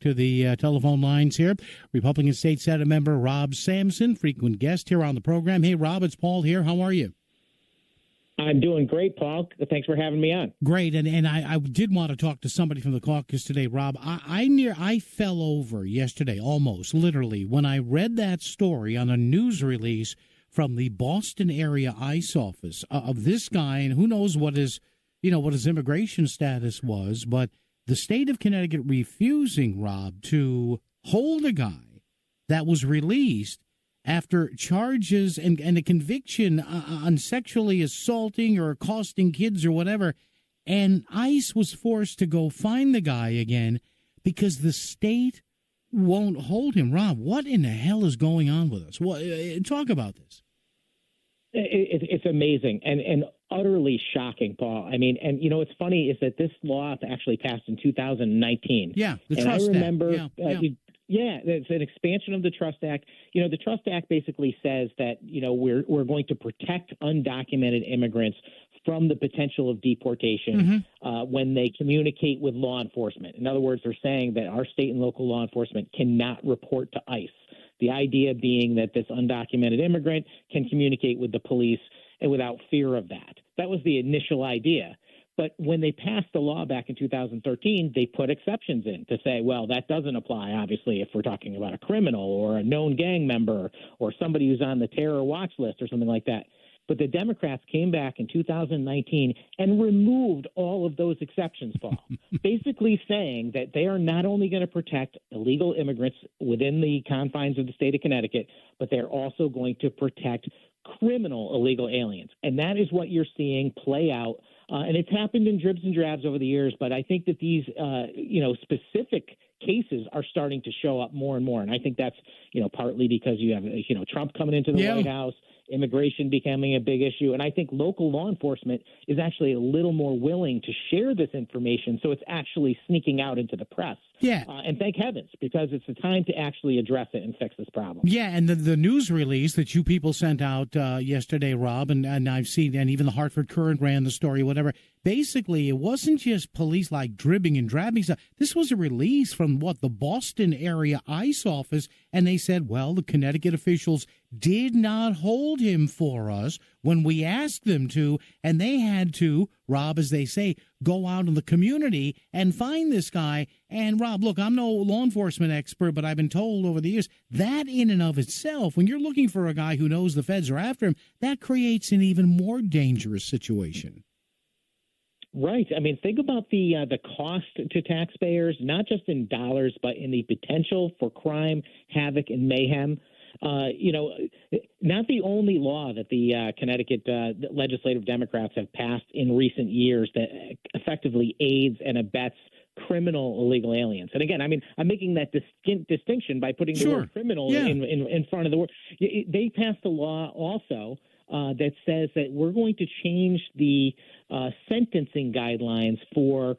to the telephone lines here. Republican State Senate member Rob Sampson, frequent guest here on the program. Hey, Rob, it's Paul here. How are you? I'm doing great, Paul. Thanks for having me on. Great, and I did want to talk to somebody from the caucus today, Rob. I fell over yesterday, almost, literally, when I read that story on a news release from the Boston area ICE office of this guy, and who knows what his immigration status was, but the state of Connecticut refusing, Rob, to hold a guy that was released after charges and a conviction on sexually assaulting or accosting kids or whatever. And ICE was forced to go find the guy again because the state won't hold him. Rob, what in the hell is going on with us? Talk about this. It's amazing and utterly shocking, Paul. I mean, and what's funny is that this law actually passed in 2019. Yeah, the and Trust I remember, Act. Yeah, it's an expansion of the Trust Act. The Trust Act basically says that, we're going to protect undocumented immigrants from the potential of deportation when they communicate with law enforcement. In other words, they're saying that our state and local law enforcement cannot report to ICE. The idea being that this undocumented immigrant can communicate with the police and without fear of that. That was the initial idea. But when they passed the law back in 2013, they put exceptions in to say, well, that doesn't apply, obviously, if we're talking about a criminal or a known gang member or somebody who's on the terror watch list or something like that. But the Democrats came back in 2019 and removed all of those exceptions, Paul, basically saying that they are not only going to protect illegal immigrants within the confines of the state of Connecticut, but they're also going to protect criminal illegal aliens. And that is what you're seeing play out. And it's happened in dribs and drabs over the years, but I think that these, specific cases are starting to show up more and more. And I think that's, partly because you have, Trump coming into the White House, immigration becoming a big issue. And I think local law enforcement is actually a little more willing to share this information. So it's actually sneaking out into the press. Yeah. And thank heavens, because it's the time to actually address it and fix this problem. Yeah. And the news release that you people sent out yesterday, Rob, and I've seen, and even the Hartford Courant ran the story, whatever. Basically, it wasn't just police like dribbing and drabbing stuff. This was a release from the Boston area ICE office. And they said, well, the Connecticut officials did not hold him for us when we asked them to. And they had to, Rob, as they say, go out in the community and find this guy. And Rob, look, I'm no law enforcement expert, but I've been told over the years that in and of itself, when you're looking for a guy who knows the feds are after him, that creates an even more dangerous situation. Right. I mean, think about the cost to taxpayers, not just in dollars, but in the potential for crime, havoc, and mayhem. Not the only law that the Connecticut legislative Democrats have passed in recent years that effectively aids and abets criminal illegal aliens. And again, I mean, I'm making that distinction by putting the word criminal in front of the word. They passed a law also that says that we're going to change the sentencing guidelines for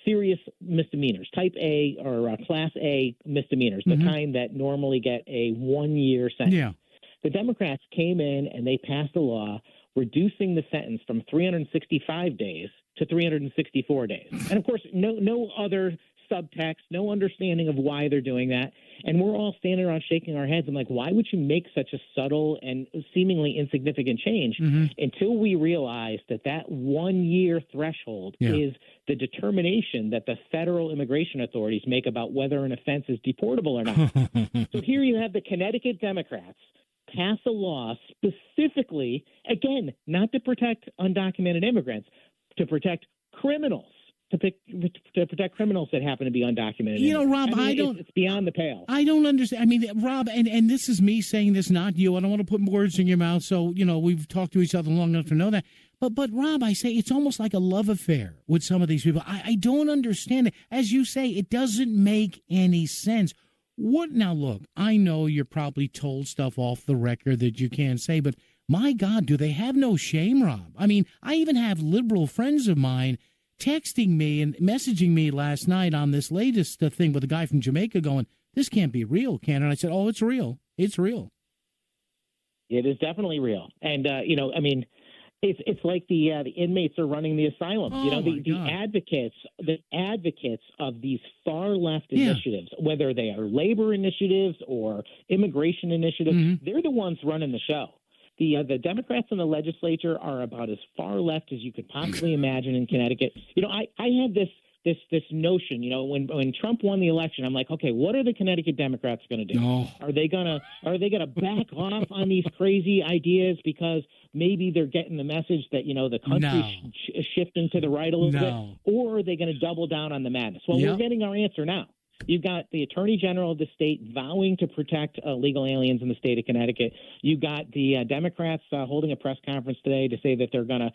serious misdemeanors, type A or class A misdemeanors, the kind that normally get a 1-year sentence. Yeah. The Democrats came in and they passed a law reducing the sentence from 365 days to 364 days. And of course, no other subtext, no understanding of why they're doing that. And we're all standing around shaking our heads. I'm like, why would you make such a subtle and seemingly insignificant change until we realize that 1-year threshold is the determination that the federal immigration authorities make about whether an offense is deportable or not. So here you have the Connecticut Democrats pass a law specifically, again, not to protect undocumented immigrants, to protect criminals. To protect criminals that happen to be undocumented. Rob, it's beyond the pale. I don't understand. I mean, Rob, and this is me saying this, not you. I don't want to put words in your mouth. So, we've talked to each other long enough to know that. But Rob, I say it's almost like a love affair with some of these people. I don't understand it. As you say, it doesn't make any sense. Now, look, I know you're probably told stuff off the record that you can't say, but my God, do they have no shame, Rob? I mean, I even have liberal friends of mine texting me and messaging me last night on this latest thing with a guy from Jamaica going, this can't be real, can it? I said, oh, it's real. It's real. It is definitely real. And, It's like the inmates are running the asylum. Oh, the advocates of these far left initiatives, whether they are labor initiatives or immigration initiatives, they're the ones running the show. The Democrats in the legislature are about as far left as you could possibly imagine in Connecticut. I had this notion, when Trump won the election, I'm like, okay, what are the Connecticut Democrats going to do? Oh. Are they gonna back off on these crazy ideas because maybe they're getting the message that the country's shifting to the right a little bit, or are they going to double down on the madness? Well, we're getting our answer now. You've got the Attorney General of the state vowing to protect illegal aliens in the state of Connecticut. You've got the Democrats holding a press conference today to say that they're going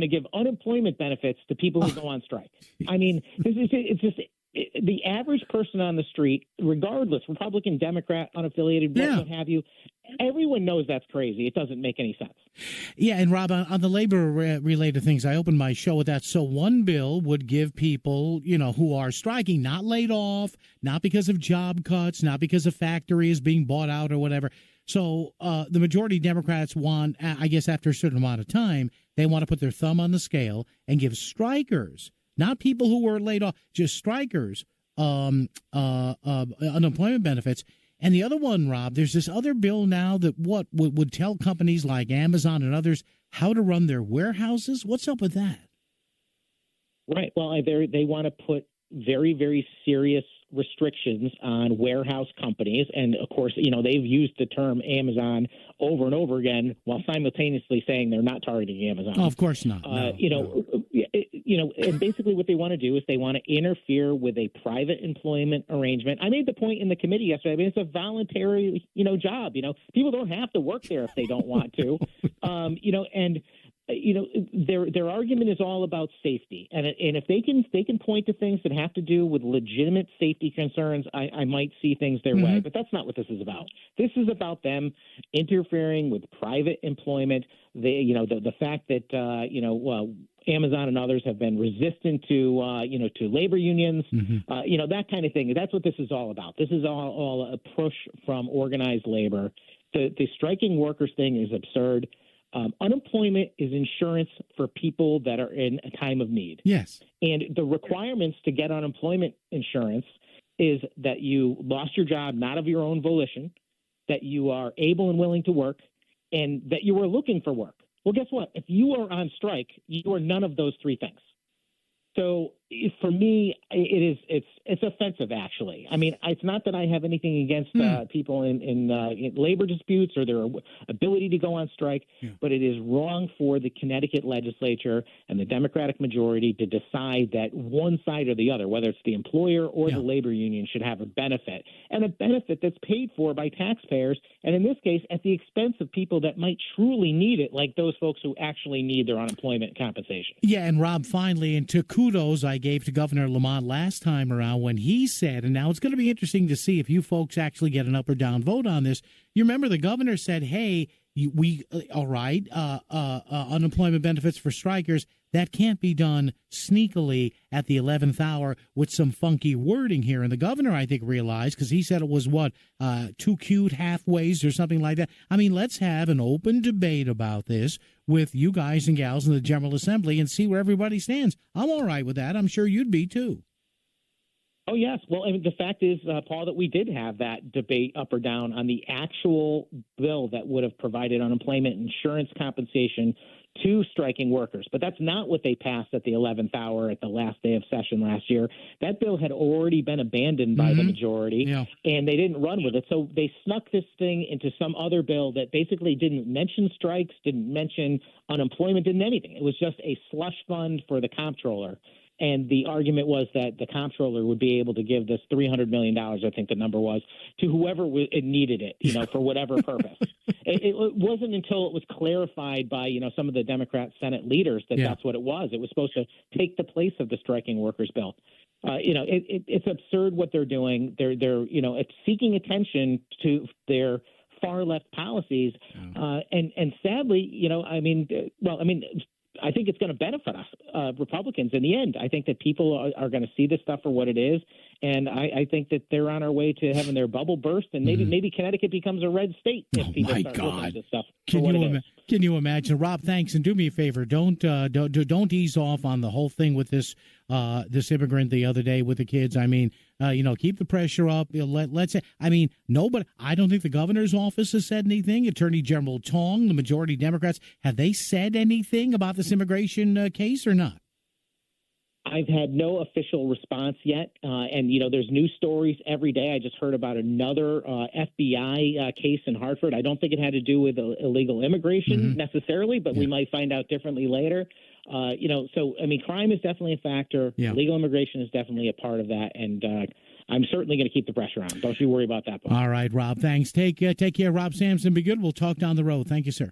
to give unemployment benefits to people who go on strike. I mean, it's just the average person on the street, regardless, Republican, Democrat, unaffiliated, what have you, everyone knows that's crazy. It doesn't make any sense. Yeah, and Rob, on the labor-related things, I opened my show with that. So one bill would give people, who are striking, not laid off, not because of job cuts, not because a factory is being bought out or whatever. So the majority Democrats want, I guess after a certain amount of time, they want to put their thumb on the scale and give strikers, not people who were laid off, just strikers, unemployment benefits. And the other one, Rob, there's this other bill now that would tell companies like Amazon and others how to run their warehouses. What's up with that? Right. Well, they want to put very, very serious restrictions on warehouse companies. And, of course, they've used the term Amazon over and over again while simultaneously saying they're not targeting Amazon. Oh, of course not. And basically what they want to do is they want to interfere with a private employment arrangement. I made the point in the committee yesterday. I mean, it's a voluntary, job. People don't have to work there if they don't want to. Their argument is all about safety, and if they can point to things that have to do with legitimate safety concerns, I might see things their way. But that's not what this is about. This is about them interfering with private employment. The fact that Amazon and others have been resistant to labor unions, that kind of thing. That's what this is all about. This is all a push from organized labor. The striking workers thing is absurd. Unemployment is insurance for people that are in a time of need. Yes. And the requirements to get unemployment insurance is that you lost your job not of your own volition, that you are able and willing to work, and that you are looking for work. Well, guess what? If you are on strike, you are none of those three things. So for me, it's offensive, actually. I mean, it's not that I have anything against people in labor disputes or their ability to go on strike, but it is wrong for the Connecticut legislature and the Democratic majority to decide that one side or the other, whether it's the employer or the labor union, should have a benefit, and a benefit that's paid for by taxpayers, and in this case, at the expense of people that might truly need it, like those folks who actually need their unemployment compensation. Yeah, and Rob, finally, and to kudos I gave to Governor Lamont last time around when he said, and now it's going to be interesting to see if you folks actually get an up or down vote on this. You remember the governor said, hey, unemployment benefits for strikers, that can't be done sneakily at the 11th hour with some funky wording here. And the governor, I think, realized, because he said it was, too cute halfways or something like that. I mean, let's have an open debate about this with you guys and gals in the General Assembly and see where everybody stands. I'm all right with that. I'm sure you'd be, too. Oh, yes. Well, I mean, the fact is, Paul, that we did have that debate up or down on the actual bill that would have provided unemployment insurance compensation to striking workers. But that's not what they passed at the 11th hour at the last day of session last year. That bill had already been abandoned by the majority, and they didn't run with it. So they snuck this thing into some other bill that basically didn't mention strikes, didn't mention unemployment, didn't anything. It was just a slush fund for the comptroller. And the argument was that the comptroller would be able to give this $300 million, I think the number was, to whoever needed it, for whatever purpose. It wasn't until it was clarified by, some of the Democrat Senate leaders that that's what it was. It was supposed to take the place of the striking workers bill. It's absurd what they're doing. They're it's seeking attention to their far left policies. And sadly, I think it's going to benefit us, Republicans, in the end. I think that people are going to see this stuff for what it is, and I think that they're on our way to having their bubble burst, and maybe Connecticut becomes a red state if people start looking at this stuff. Can you imagine, Rob? Thanks, and do me a favor. Don't ease off on the whole thing with this immigrant the other day with the kids. I mean, keep the pressure up. Let's say, I mean, nobody. I don't think the governor's office has said anything. Attorney General Tong, the majority Democrats, have they said anything about this immigration case or not? I've had no official response yet, and there's news stories every day. I just heard about another FBI case in Hartford. I don't think it had to do with illegal immigration necessarily, but we might find out differently later. So I mean, crime is definitely a factor. Yeah. Legal immigration is definitely a part of that, and I'm certainly going to keep the pressure on. Don't you worry about that, Bob. All right, Rob. Thanks. Take care, Rob Sampson. Be good. We'll talk down the road. Thank you, sir.